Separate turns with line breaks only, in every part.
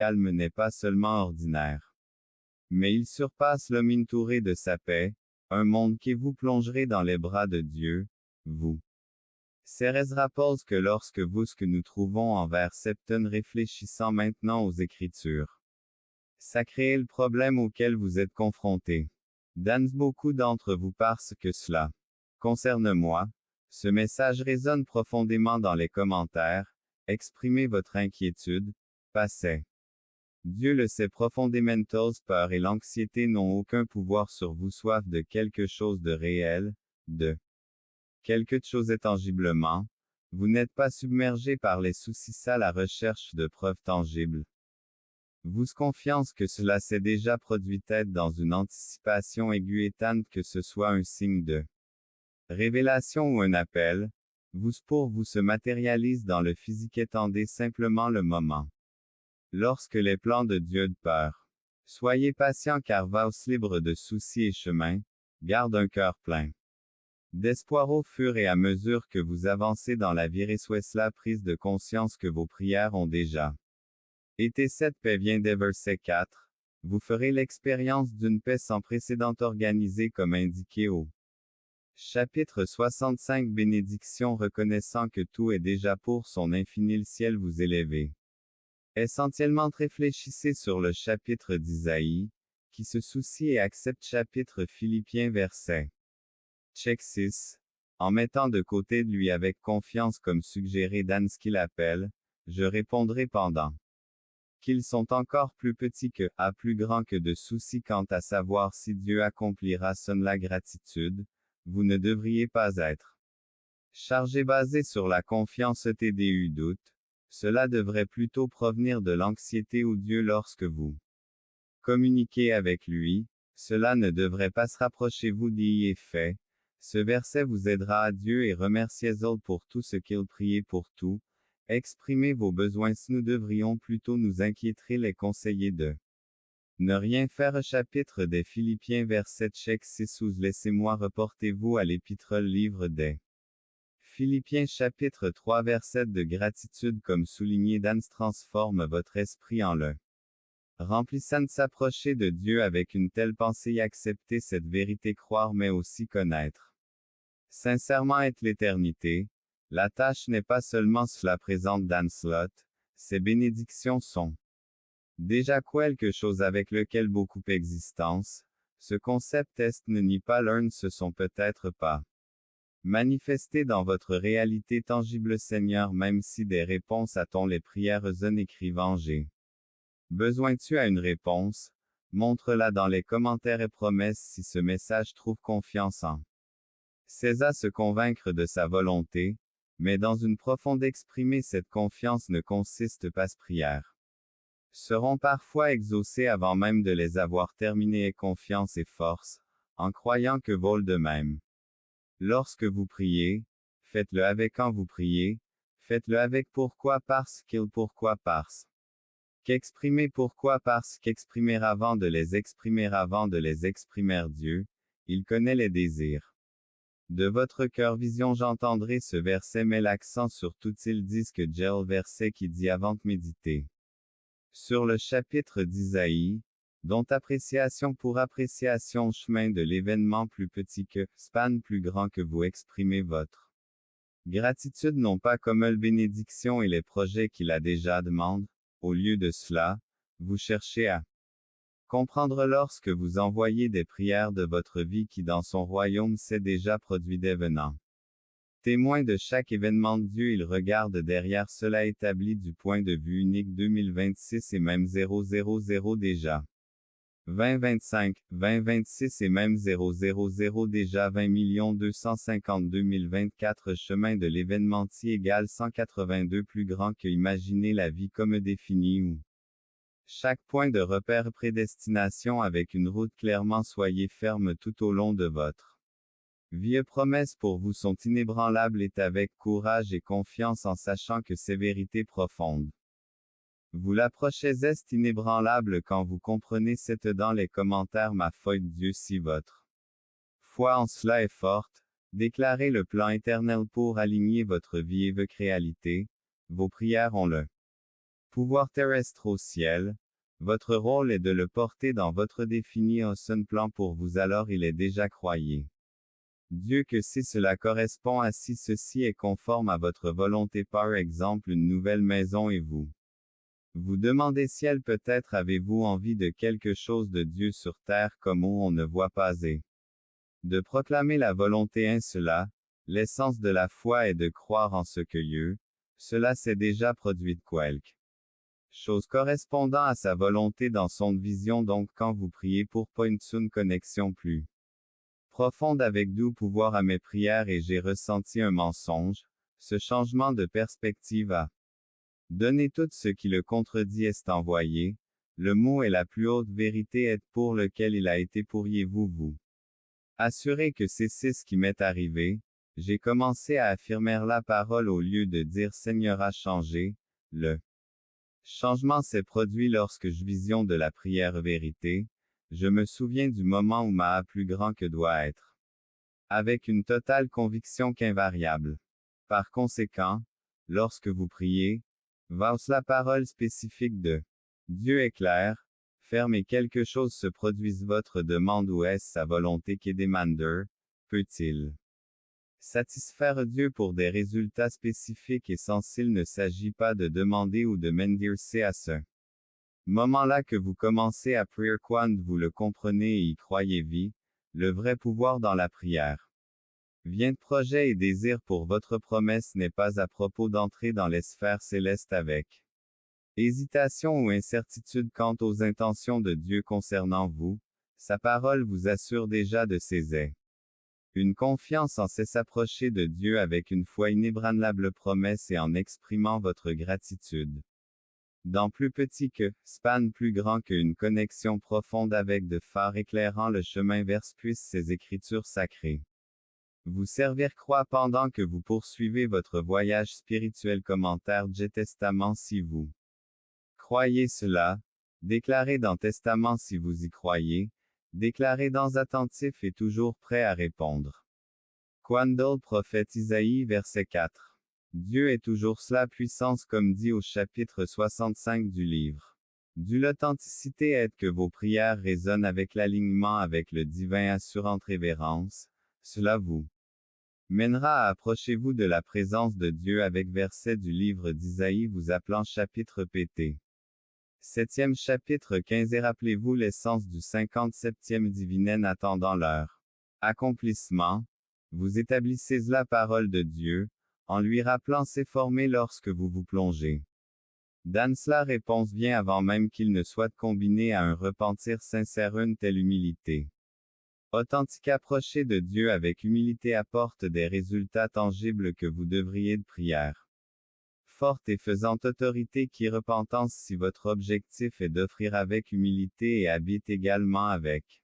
calme n'est pas seulement ordinaire. Mais il surpasse l'homme entouré de sa paix, un monde qui vous plongerez dans les bras de Dieu, vous. Cérès rappose que lorsque vous ce que nous trouvons en vers septonne réfléchissant maintenant aux Écritures. Ça crée le problème auquel vous êtes confrontés. Dans beaucoup d'entre vous parce que cela concerne moi, ce message résonne profondément dans les commentaires, exprimez votre inquiétude, passez. Dieu le sait profondément, peur et l'anxiété n'ont aucun pouvoir sur vous, soif de quelque chose de réel, de quelque chose intangiblement. Vous n'êtes pas submergé par les soucis à la recherche de preuves tangibles. Vous confiance que cela s'est déjà produit être dans une anticipation aiguë et tente que ce soit un signe de révélation ou un appel. Vous pour vous se matérialise dans le physique, étendez simplement le moment. Lorsque les plans de Dieu de peur. Soyez patient car vous libre de soucis et chemins, garde un cœur plein d'espoir au fur et à mesure que vous avancez dans la vie, reçoit la prise de conscience que vos prières ont déjà été cette paix vient des versets 4. Vous ferez l'expérience d'une paix sans précédent organisée comme indiqué au chapitre 65. Bénédiction, reconnaissant que tout est déjà pour son infini le ciel vous élevez. Essentiellement réfléchissez sur le chapitre d'Isaïe, qui se soucie et accepte chapitre Philippiens verset check 6, en mettant de côté de lui avec confiance comme suggéré dans ce qu'il appelle, je répondrai pendant qu'ils sont encore plus petits que, à plus grand que de soucis quant à savoir si Dieu accomplira sonne la gratitude, vous ne devriez pas être chargé basé sur la confiance TDU doute, cela devrait plutôt provenir de l'anxiété ou Dieu lorsque vous communiquez avec lui, cela ne devrait pas se rapprocher vous d'y est fait. Ce verset vous aidera à Dieu et remerciez-le pour tout ce qu'il priait pour tout. Exprimez vos besoins. Nous devrions plutôt nous inquiéter les conseillers de ne rien faire. Chapitre des Philippiens verset check 6. Laissez-moi reportez-vous à l'épître livre des Philippiens chapitre 3 verset de gratitude comme souligné dans transforme votre esprit en le remplissant de s'approcher de Dieu avec une telle pensée et accepter cette vérité, croire mais aussi connaître sincèrement être l'éternité. La tâche n'est pas seulement cela présente dans slot, ces bénédictions sont déjà quelque chose avec lequel beaucoup existence. Ce concept est ne nie pas l'un ne se sont peut-être pas manifestés dans votre réalité tangible Seigneur, même si des réponses à ton les prières en écrivant j'ai besoin tu as une réponse, montre-la dans les commentaires et promesses si ce message trouve confiance en César se convaincre de sa volonté, mais dans une profonde exprimer cette confiance ne consiste pas prière. Seront parfois exaucés avant même de les avoir terminés et confiance et force, en croyant que volent de même. Lorsque vous priez, faites-le avec quand vous priez, faites-le avec pourquoi parce qu'il pourquoi parce qu'exprimer pourquoi parce qu'exprimer avant de les exprimer Dieu, il connaît les désirs de votre cœur. Vision j'entendrai ce verset met l'accent sur tout ils disent que Gel verset qui dit avant de méditer sur le chapitre d'Isaïe, dont appréciation pour appréciation chemin de l'événement plus petit que, span plus grand que vous exprimez votre gratitude non pas comme une bénédiction et les projets qu'il a déjà demandé, au lieu de cela, vous cherchez à comprendre lorsque vous envoyez des prières de votre vie qui dans son royaume s'est déjà produit d'événements. Témoin de chaque événement de Dieu, il regarde derrière cela établi du point de vue unique 2026 et même 000 déjà. 2025, 2026 et même 000 déjà 20 252 024 chemin de l'événementier égale 182 plus grand que imaginer la vie comme définie ou chaque point de repère prédestination avec une route clairement soyez ferme tout au long de votre vie. Promesses pour vous sont inébranlables et avec courage et confiance en sachant que ces vérités profondes vous l'approchez est inébranlable quand vous comprenez cette dans les commentaires ma foi de Dieu si votre foi en cela est forte, déclarez le plan éternel pour aligner votre vie et votre réalité, vos prières ont le pouvoir terrestre au ciel, votre rôle est de le porter dans votre défini en son plan pour vous alors il est déjà croyé. Dieu que si cela correspond à si ceci est conforme à votre volonté par exemple une nouvelle maison et vous. Vous demandez ciel peut-être avez-vous envie de quelque chose de Dieu sur terre comme où on ne voit pas et. De proclamer la volonté cela, l'essence de la foi est de croire en ce que Dieu, cela s'est déjà produit de quelque chose correspondant à sa volonté dans son vision donc quand vous priez pour pas une connexion plus profonde avec doux pouvoir à mes prières et j'ai ressenti un mensonge, ce changement de perspective a donné tout ce qui le contredit est envoyé, le mot est la plus haute vérité est pour lequel il a été pourriez-vous vous assurer que c'est ce qui m'est arrivé, j'ai commencé à affirmer la parole au lieu de dire Seigneur a changé, le changement s'est produit lorsque je vision de la prière vérité, je me souviens du moment où ma plus grand que doit être. Avec une totale conviction qu'invariable. Par conséquent, lorsque vous priez, voici la parole spécifique de Dieu est clair, ferme et quelque chose se produise votre demande ou est-ce sa volonté qui demande, peut-il satisfaire Dieu pour des résultats spécifiques et sans il ne s'agit pas de demander ou de mendier c'est à ce moment-là que vous commencez à prier quand vous le comprenez et y croyez vie, le vrai pouvoir dans la prière. Vient de projet et désir pour votre promesse n'est pas à propos d'entrer dans les sphères célestes avec hésitation ou incertitude quant aux intentions de Dieu concernant vous, sa parole vous assure déjà de ses aides. Une confiance en s'approcher de Dieu avec une foi inébranlable promesse et en exprimant votre gratitude. Dans plus petit que, span plus grand qu'une connexion profonde avec de phares éclairant le chemin vers puissent ces écritures sacrées. Vous servir croix pendant que vous poursuivez votre voyage spirituel commentaire du Testament si vous croyez cela, déclarez dans Testament si vous y croyez, déclarez dans attentif et toujours prêt à répondre. Quando le prophète Isaïe verset 4. Dieu est toujours cela puissance comme dit au chapitre 65 du livre. Du l'authenticité est que vos prières résonnent avec l'alignement avec le divin assurante révérence, cela vous mènera à approchez-vous de la présence de Dieu avec verset du livre d'Isaïe vous appelant chapitre pt. 7e chapitre 15 et rappelez-vous l'essence du 57e divinen attendant leur accomplissement, vous établissez la parole de Dieu, en lui rappelant ses formées lorsque vous vous plongez. Dans la réponse vient avant même qu'il ne soit combiné à un repentir sincère une telle humilité. Authentique approcher de Dieu avec humilité apporte des résultats tangibles que vous devriez de prière forte et faisant autorité qui repentance si votre objectif est d'offrir avec humilité et habite également avec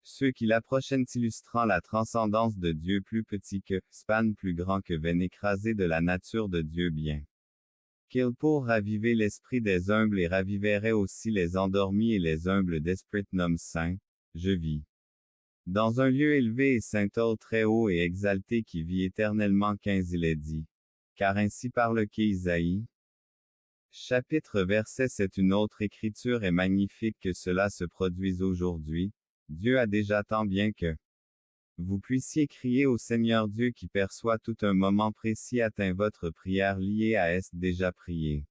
ceux qui l'approchent illustrant la transcendance de Dieu plus petit que, span plus grand que veine écrasé de la nature de Dieu bien. Qu'il pour raviver l'esprit des humbles et raviverait aussi les endormis et les humbles d'esprit nomme saint, je vis. Dans un lieu élevé et saint très haut et exalté qui vit éternellement 15 il est dit. Car ainsi parle qu'Isaïe. Chapitre verset c'est une autre écriture et magnifique que cela se produise aujourd'hui, Dieu a déjà tant bien que vous puissiez crier au Seigneur Dieu qui perçoit tout un moment précis atteint votre prière liée à est déjà prié.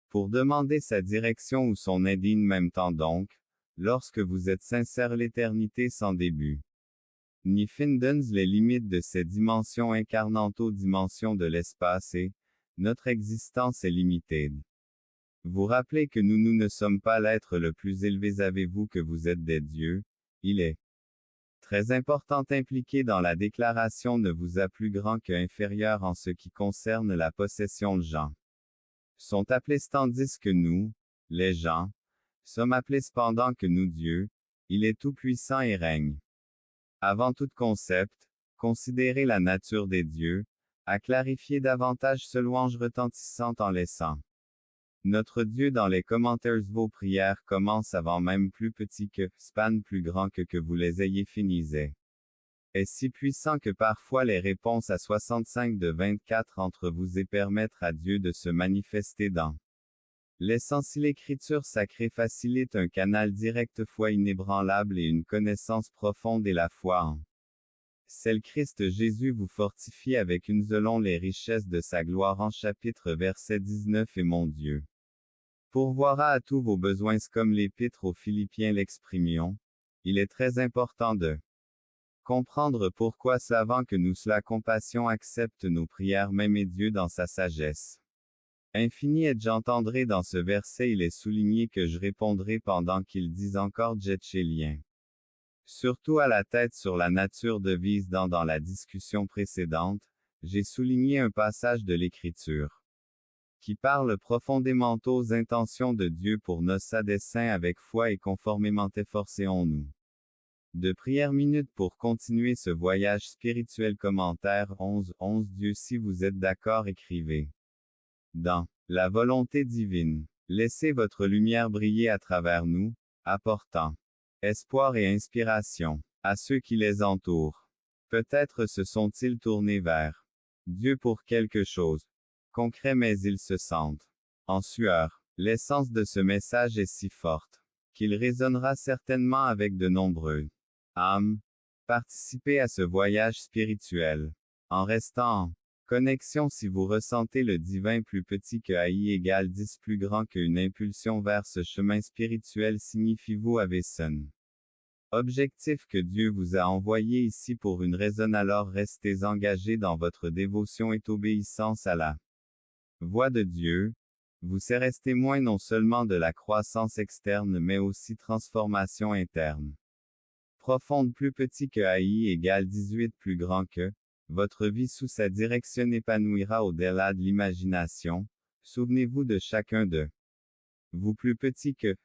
Pour demander sa direction ou son aide en même temps donc, lorsque vous êtes sincère l'éternité sans début. Ni findens les limites de ces dimensions incarnant aux dimensions de l'espace et, notre existence est limitée. Vous rappelez que nous ne sommes pas l'être le plus élevé avez-vous que vous êtes des dieux, il est très important impliqué dans la déclaration ne vous a plus grand que inférieur en ce qui concerne la possession de gens. Sont appelés tandis que nous, les gens, sommes appelés cependant que nous Dieu, il est tout puissant et règne. Avant tout concept, considérez la nature des dieux, à clarifier davantage ce louange retentissant en laissant notre Dieu dans les commentaires vos prières commencent avant même plus petit que, span plus grand que vous les ayez finisez. Est si puissant que parfois les réponses à 65 de 24 entre vous et permettre à Dieu de se manifester dans laissant si l'écriture sacrée facilite un canal direct foi inébranlable et une connaissance profonde et la foi en celle Christ Jésus vous fortifie avec une selon les richesses de sa gloire en chapitre verset 19 et mon Dieu pourvoira à tous vos besoins comme l'épître aux Philippiens l'exprimions. Il est très important de comprendre pourquoi savant que nous cela compassion accepte nos prières même et Dieu dans sa sagesse infini et j'entendrai dans ce verset il est souligné que je répondrai pendant qu'il dit encore Jetchélien. Surtout à la tête sur la nature devise dans la discussion précédente, j'ai souligné un passage de l'Écriture qui parle profondément aux intentions de Dieu pour nos desseins avec foi et conformément efforçons-nous. De prière minute pour continuer ce voyage spirituel. Commentaire 11 Dieu si vous êtes d'accord écrivez. Dans la volonté divine, laissez votre lumière briller à travers nous, apportant espoir et inspiration à ceux qui les entourent. Peut-être se sont-ils tournés vers Dieu pour quelque chose concret mais ils se sentent en sueur. L'essence de ce message est si forte qu'il résonnera certainement avec de nombreuses âmes. Participez à ce voyage spirituel en restant en connexion si vous ressentez le divin plus petit que AI égale 10 plus grand qu'une impulsion vers ce chemin spirituel signifie-vous avez son objectif que Dieu vous a envoyé ici pour une raison alors restez engagés dans votre dévotion et obéissance à la voix de Dieu, vous serez témoin non seulement de la croissance externe mais aussi transformation interne. Profonde plus petit que AI égale 18 plus grand que, votre vie sous sa direction épanouira au-delà de l'imagination, souvenez-vous de chacun de vous plus petit que,